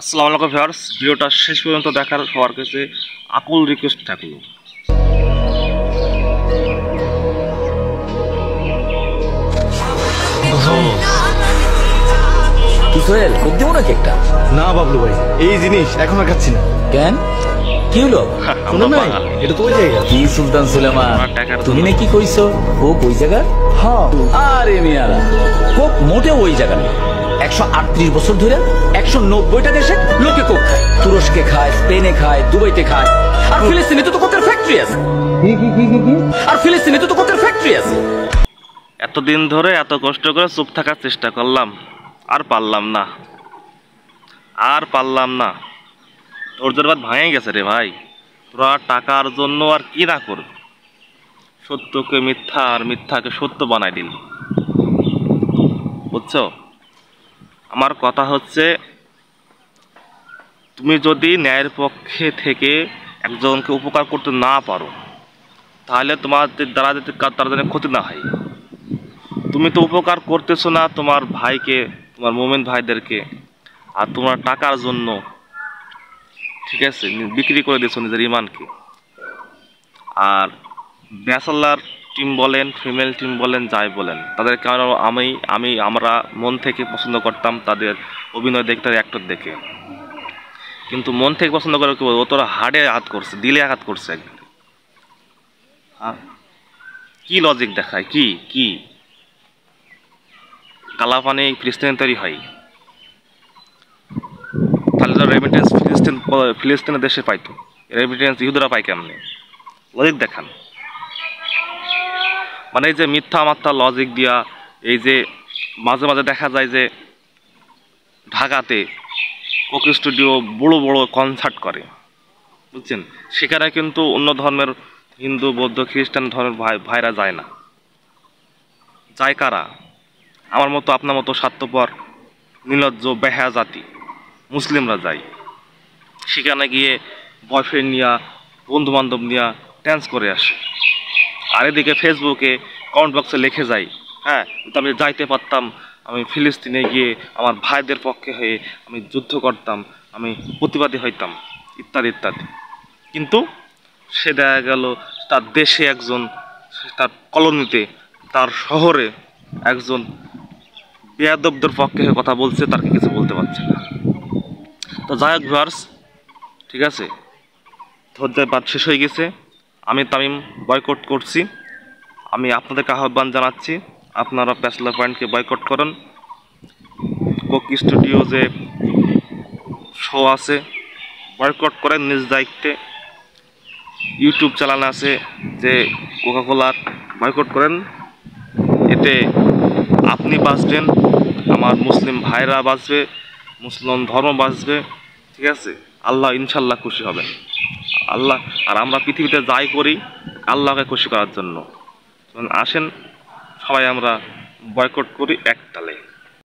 আসসালামু আলাইকুম ভিউয়ার্স, ভিডিওটা শেষ পর্যন্ত দেখার সবার কাছে আকুল রিকোয়েস্ট থাকলো। কি সোহেল, খুব দেবো নাকি একটা? না বাবলু ভাই, এই জিনিস এখন আর খাচ্ছি না। কেন, কি হলো? শোনো না, এটা তো ওই জায়গা। কি সুলতান সুলেমান, তুমি নাকি কইছো ও ওই জায়গা? হ্যাঁ। আরে মিয়ারা, কোক মোটে ওই জায়গা নেই। 138 বছর ধরে 190টা দেশে লোকে কোক খায়। তুরস্কে খায়, স্পেনে খায়, দুবাইতে খায়। আর ফিলিস্তিনে তো কোকের ফ্যাক্টরি আছে। আর ফিলিস্তিনে তো কোকের ফ্যাক্টরি আছে। এতদিন ধরে এত কষ্ট করে চুপ থাকার চেষ্টা করলাম, আর পারলাম না। ধৈর্যের বাদ ভাঙে গেছে রে ভাই। তোরা টাকার জন্য আর কি না করবে, সত্যকে মিথ্যা আর মিথ্যাকে সত্য বানাই দিল। বুঝছো? আমার কথা হচ্ছে, তুমি যদি ন্যায়ের পক্ষে থেকে একজনকে উপকার করতে না পারো, তাহলে তোমাদের দ্বারা যাতে তার জন্য ক্ষতি না হয়। তুমি তো উপকার করতেছো না তোমার ভাইকে, তোমার মুমিন ভাইদেরকে, আর তোমার টাকার জন্য, ঠিক আছে, বিক্রি করে দিয়েছো নিজের ইমানকে। আর ব্যাচেলর টিম বলেন, ফিমেল টিম বলেন, যাই বলেন, তাদের কারণ আমরা মন থেকে পছন্দ করতাম তাদের অভিনয় দেখতে, অ্যাক্টর দেখে। কিন্তু মন থেকে পছন্দ করে কি বলবো, তোরা হার্টে আঘাত করছে, দিলে আঘাত করছে একদম। কি লজিক দেখায়, কি কালাপানি ফিলিস্তিন তৈরি হয়, তাহলে তো রেমিটেন্স ফিলিস্তিনের দেশে পাইতো, রেমিটেন্স ইহুদরা পায় কেমনে? লজিক দেখান। মানে এই যে মিথ্যা মাত্রা লজিক দিয়া, এই যে মাঝে মাঝে দেখা যায় যে ঢাকাতে কোক স্টুডিও বড় বড় কনসার্ট করে, বুঝছেন? সেখানে কিন্তু অন্য ধর্মের হিন্দু, বৌদ্ধ, খ্রিস্টান ধর্মের ভাইরা যায় না। যায় কারা? আমার মতো, আপনার মতো স্বার্থপর, নির্লজ্জ, বেহায়া জাতি মুসলিমরা যায়। সেখানে গিয়ে বয়ফ্রেন্ড নিয়ে, বন্ধু বান্ধব নিয়ে ড্যান্স করে আসে। আর এদিকে ফেসবুকে কমেন্ট বক্সে লিখে যাই, হ্যাঁ তো আমি যাইতে পারতাম, আমি ফিলিস্তিনে গিয়ে আমার ভাইদের পক্ষে হয়ে আমি যুদ্ধ করতাম, আমি প্রতিবাদী হইতাম, ইত্যাদি ইত্যাদি। কিন্তু সে দেখা গেল তার দেশে একজন, তার কলোনিতে, তার শহরে একজন বেয়াদবদের পক্ষে হয়ে কথা বলছে, তাকে কিছু বলতে পারছে না। তো যাই হোক ভিউয়ার্স, ঠিক আছে, ধৈর্যের বাদ শেষ হয়ে গেছে। আমি তামিম বয়কট করছি। আমি আপনাদেরকে আহ্বান জানাচ্ছি, আপনারা ব্যাচেলর পয়েন্টকে বয়কট করেন। কোক স্টুডিও যে শো আছে, বয়কট করেন নিজ দায়িত্বে। ইউটিউব চ্যানেল আছে যে কোকাকোলার, বয়কট করেন। এতে আপনি বাঁচবেন, আমার মুসলিম ভাইরা বাঁচবে, মুসলিম ধর্ম বাঁচবে, ঠিক আছে? আল্লাহ ইনশাল্লাহ খুশি হবেন। আল্লাহ, আর আমরা পৃথিবীতে যাই করি আল্লাহকে খুশি করার জন্য। আসেন সবাই আমরা বয়কট করি একতালে।